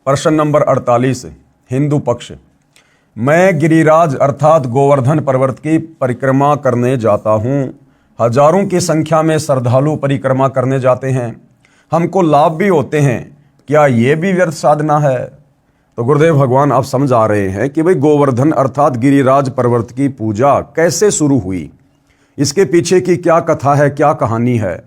प्रश्न नंबर 48 हिंदू पक्ष। मैं गिरिराज अर्थात गोवर्धन पर्वत की परिक्रमा करने जाता हूँ। हजारों की संख्या में श्रद्धालु परिक्रमा करने जाते हैं, हमको लाभ भी होते हैं, क्या ये भी व्यर्थ साधना है? तो गुरुदेव भगवान आप समझा रहे हैं कि भाई गोवर्धन अर्थात गिरिराज पर्वत की पूजा कैसे शुरू हुई, इसके पीछे की क्या कथा है, क्या कहानी है,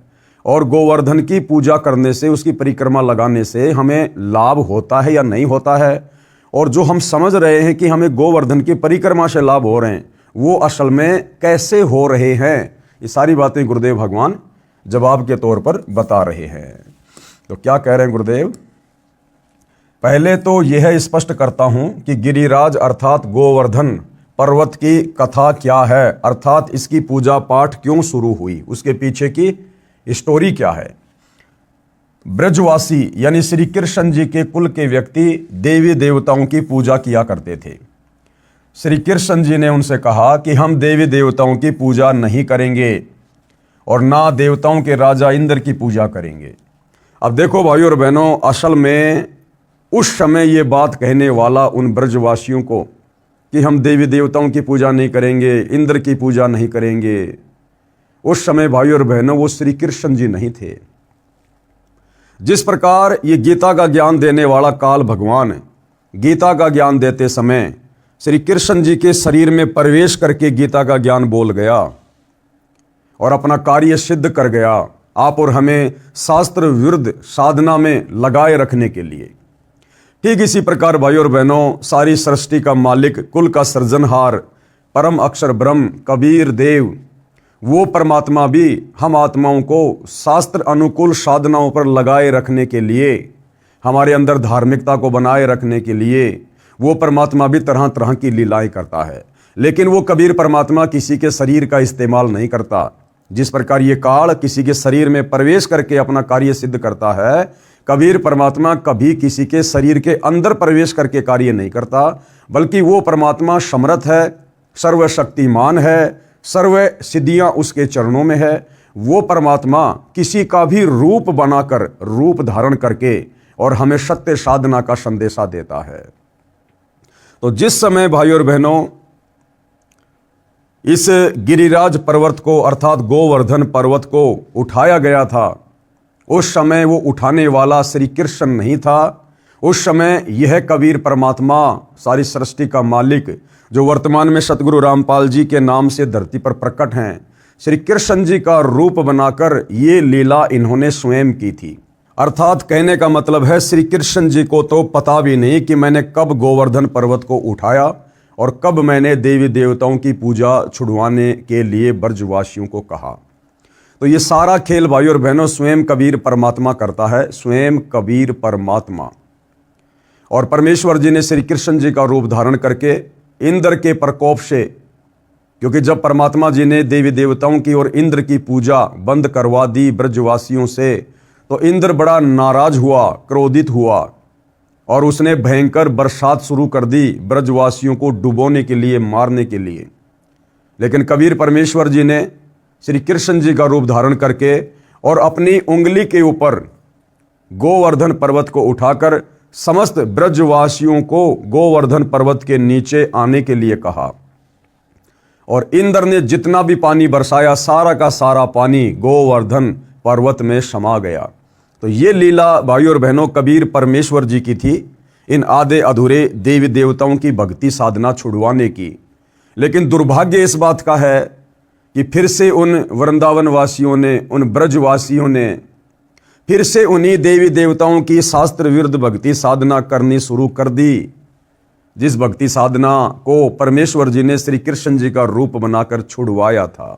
और गोवर्धन की पूजा करने से, उसकी परिक्रमा लगाने से हमें लाभ होता है या नहीं होता है, और जो हम समझ रहे हैं कि हमें गोवर्धन की परिक्रमा से लाभ हो रहे हैं वो असल में कैसे हो रहे हैं, ये सारी बातें गुरुदेव भगवान जवाब के तौर पर बता रहे हैं। तो क्या कह रहे हैं गुरुदेव? पहले तो यह स्पष्ट करता हूं कि गिरिराज अर्थात गोवर्धन पर्वत की कथा क्या है, अर्थात इसकी पूजा पाठ क्यों शुरू हुई, उसके पीछे की स्टोरी क्या है। ब्रजवासी यानी श्री कृष्ण जी के कुल के व्यक्ति देवी देवताओं की पूजा किया करते थे। श्री कृष्ण जी ने उनसे कहा कि हम देवी देवताओं की पूजा नहीं करेंगे और ना देवताओं के राजा इंद्र की पूजा करेंगे। अब देखो भाइयों और बहनों, असल में उस समय ये बात कहने वाला उन ब्रजवासियों को कि हम देवी देवताओं की पूजा नहीं करेंगे, इंद्र की पूजा नहीं करेंगे, उस समय भाइयों और बहनों वो श्री कृष्ण जी नहीं थे। जिस प्रकार ये गीता का ज्ञान देने वाला काल भगवान गीता का ज्ञान देते समय श्री कृष्ण जी के शरीर में प्रवेश करके गीता का ज्ञान बोल गया और अपना कार्य सिद्ध कर गया, आप और हमें शास्त्र विरुद्ध साधना में लगाए रखने के लिए। ठीक इसी प्रकार भाइयों और बहनों, सारी सृष्टि का मालिक, कुल का सृजनहार, परम अक्षर ब्रह्म कबीर देव, वो परमात्मा भी हम आत्माओं को शास्त्र अनुकूल साधनाओं पर लगाए रखने के लिए, हमारे अंदर धार्मिकता को बनाए रखने के लिए वो परमात्मा भी तरह तरह की लीलाएं करता है। लेकिन वो कबीर परमात्मा किसी के शरीर का इस्तेमाल नहीं करता। जिस प्रकार ये काल किसी के शरीर में प्रवेश करके अपना कार्य सिद्ध करता है, कबीर परमात्मा कभी किसी के शरीर के अंदर प्रवेश करके कार्य नहीं करता, बल्कि वो परमात्मा समर्थ है, सर्वशक्तिमान है, सर्व सिद्धियां उसके चरणों में है। वो परमात्मा किसी का भी रूप बनाकर, रूप धारण करके और हमें सत्य साधना का संदेशा देता है। तो जिस समय भाइयों और बहनों इस गिरिराज पर्वत को अर्थात गोवर्धन पर्वत को उठाया गया था, उस समय वो उठाने वाला श्री कृष्ण नहीं था। उस समय यह कबीर परमात्मा, सारी सृष्टि का मालिक, जो वर्तमान में सतगुरु रामपाल जी के नाम से धरती पर प्रकट हैं, श्री कृष्ण जी का रूप बनाकर ये लीला इन्होंने स्वयं की थी। अर्थात कहने का मतलब है श्री कृष्ण जी को तो पता भी नहीं कि मैंने कब गोवर्धन पर्वत को उठाया और कब मैंने देवी देवताओं की पूजा छुड़वाने के लिए ब्रजवासियों को कहा। तो ये सारा खेल भाइयों और बहनों स्वयं कबीर परमात्मा करता है, स्वयं कबीर परमात्मा। और परमेश्वर जी ने श्री कृष्ण जी का रूप धारण करके इंद्र के प्रकोप से, क्योंकि जब परमात्मा जी ने देवी देवताओं की और इंद्र की पूजा बंद करवा दी ब्रजवासियों से, तो इंद्र बड़ा नाराज हुआ, क्रोधित हुआ और उसने भयंकर बरसात शुरू कर दी ब्रजवासियों को डुबोने के लिए, मारने के लिए। लेकिन कबीर परमेश्वर जी ने श्री कृष्ण जी का रूप धारण करके और अपनी उंगली के ऊपर गोवर्धन पर्वत को उठाकर समस्त ब्रजवासियों को गोवर्धन पर्वत के नीचे आने के लिए कहा। और इंद्र ने जितना भी पानी बरसाया, सारा का सारा पानी गोवर्धन पर्वत में समा गया। तो ये लीला भाइयों और बहनों कबीर परमेश्वर जी की थी, इन आधे अधूरे देवी देवताओं की भक्ति साधना छुड़वाने की। लेकिन दुर्भाग्य इस बात का है कि फिर से उन वृंदावन वासियों ने, उन ब्रजवासियों ने फिर से उन्हीं देवी देवताओं की शास्त्र विरुद्ध भक्ति साधना करनी शुरू कर दी, जिस भक्ति साधना को परमेश्वर जी ने श्री कृष्ण जी का रूप बनाकर छुड़वाया था।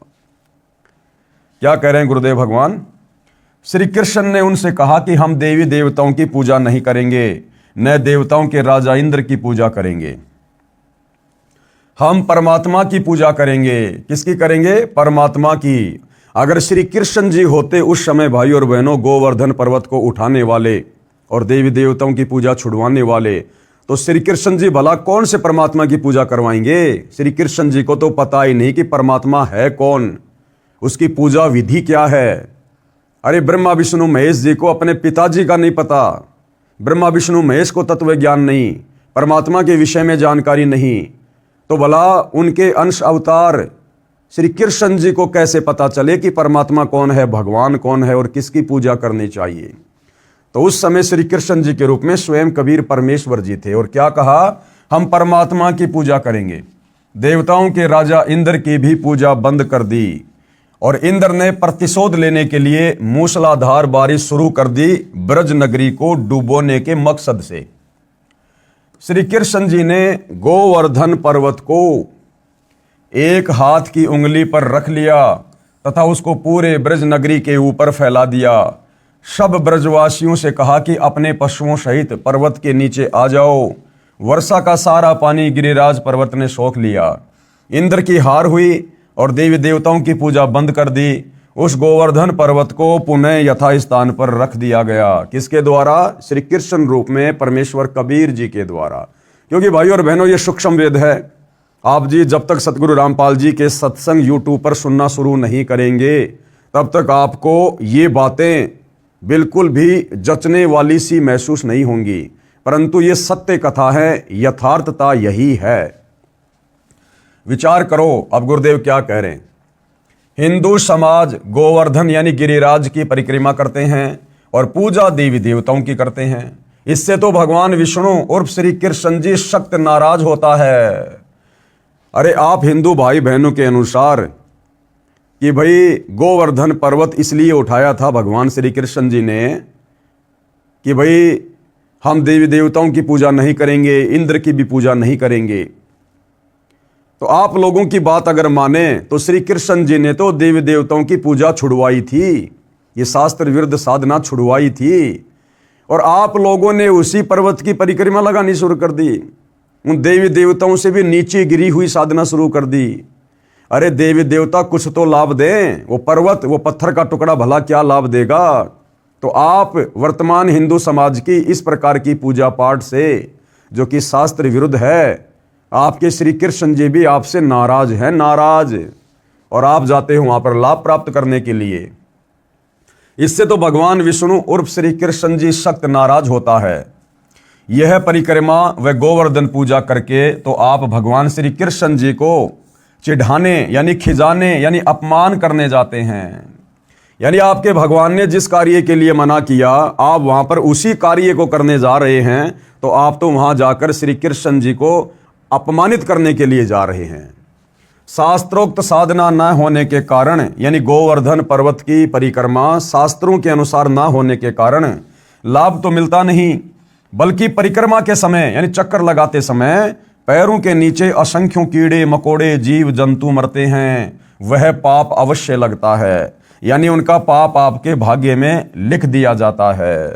क्या कह रहे हैं गुरुदेव भगवान? श्री कृष्ण ने उनसे कहा कि हम देवी देवताओं की पूजा नहीं करेंगे, न देवताओं के राजा इंद्र की पूजा करेंगे, हम परमात्मा की पूजा करेंगे। किसकी करेंगे? परमात्मा की। अगर श्री कृष्ण जी होते उस समय भाइयों और बहनों गोवर्धन पर्वत को उठाने वाले और देवी देवताओं की पूजा छुड़वाने वाले, तो श्री कृष्ण जी भला कौन से परमात्मा की पूजा करवाएंगे? श्री कृष्ण जी को तो पता ही नहीं कि परमात्मा है कौन, उसकी पूजा विधि क्या है। अरे ब्रह्मा विष्णु महेश जी को अपने पिताजी का नहीं पता ब्रह्मा विष्णु महेश को तत्व ज्ञान नहीं, परमात्मा के विषय में जानकारी नहीं, तो भला उनके अंश अवतार श्री कृष्ण जी को कैसे पता चले कि परमात्मा कौन है, भगवान कौन है और किसकी पूजा करनी चाहिए। तो उस समय श्री कृष्ण जी के रूप में स्वयं कबीर परमेश्वर जी थे और क्या कहा, हम परमात्मा की पूजा करेंगे। देवताओं के राजा इंद्र की भी पूजा बंद कर दी और इंद्र ने प्रतिशोध लेने के लिए मूसलाधार बारिश शुरू कर दी ब्रज नगरी को डुबोने के मकसद से। श्री कृष्ण जी ने गोवर्धन पर्वत को एक हाथ की उंगली पर रख लिया तथा उसको पूरे ब्रज नगरी के ऊपर फैला दिया। सब ब्रजवासियों से कहा कि अपने पशुओं सहित पर्वत के नीचे आ जाओ। वर्षा का सारा पानी गिरिराज पर्वत ने सोख लिया। इंद्र की हार हुई और देवी देवताओं की पूजा बंद कर दी। उस गोवर्धन पर्वत को पुनः यथास्थान पर रख दिया गया। किसके द्वारा? श्री कृष्ण रूप में परमेश्वर कबीर जी के द्वारा। क्योंकि भाइयों और बहनों, ये सूक्ष्म वेद है। आप जी जब तक सतगुरु रामपाल जी के सत्संग यूट्यूब पर सुनना शुरू नहीं करेंगे तब तक आपको ये बातें बिल्कुल भी जचने वाली सी महसूस नहीं होंगी, परंतु ये सत्य कथा है, यथार्थता यही है। विचार करो अब गुरुदेव क्या कह रहे हैं। हिंदू समाज गोवर्धन यानी गिरिराज की परिक्रमा करते हैं और पूजा देवी देवताओं की करते हैं। इससे तो भगवान विष्णु उर्फ श्री कृष्ण जी सख्त नाराज होता है। अरे आप हिंदू भाई बहनों के अनुसार कि भाई गोवर्धन पर्वत इसलिए उठाया था भगवान श्री कृष्ण जी ने कि भाई हम देवी देवताओं की पूजा नहीं करेंगे, इंद्र की भी पूजा नहीं करेंगे। तो आप लोगों की बात अगर माने तो श्री कृष्ण जी ने तो देवी देवताओं की पूजा छुड़वाई थी, ये शास्त्र विरुद्ध साधना छुड़वाई थी और आप लोगों ने उसी पर्वत की परिक्रमा लगानी शुरू कर दी। उन देवी देवताओं से भी नीचे गिरी हुई साधना शुरू कर दी। अरे देवी देवता कुछ तो लाभ दें, वो पर्वत, वो पत्थर का टुकड़ा भला क्या लाभ देगा। तो आप वर्तमान हिंदू समाज की इस प्रकार की पूजा पाठ से जो कि शास्त्र विरुद्ध है, आपके श्री कृष्ण जी भी आपसे नाराज हैं, नाराज, और आप जाते हो वहां पर लाभ प्राप्त करने के लिए। इससे तो भगवान विष्णु उर्फ श्री कृष्ण जी सख्त नाराज होता है। यह परिक्रमा व गोवर्धन पूजा करके तो आप भगवान श्री कृष्ण जी को चिढ़ाने यानी खिजाने यानी अपमान करने जाते हैं। यानी आपके भगवान ने जिस कार्य के लिए मना किया, आप वहां पर उसी कार्य को करने जा रहे हैं, तो आप तो वहां जाकर श्री कृष्ण जी को अपमानित करने के लिए जा रहे हैं। शास्त्रोक्त साधना न होने के कारण यानी गोवर्धन पर्वत की परिक्रमा शास्त्रों के अनुसार न होने के कारण लाभ तो मिलता नहीं, बल्कि परिक्रमा के समय यानी चक्कर लगाते समय पैरों के नीचे असंख्यों कीड़े मकोड़े जीव जंतु मरते हैं। वह पाप अवश्य लगता है, यानी उनका पाप आपके भाग्य में लिख दिया जाता है।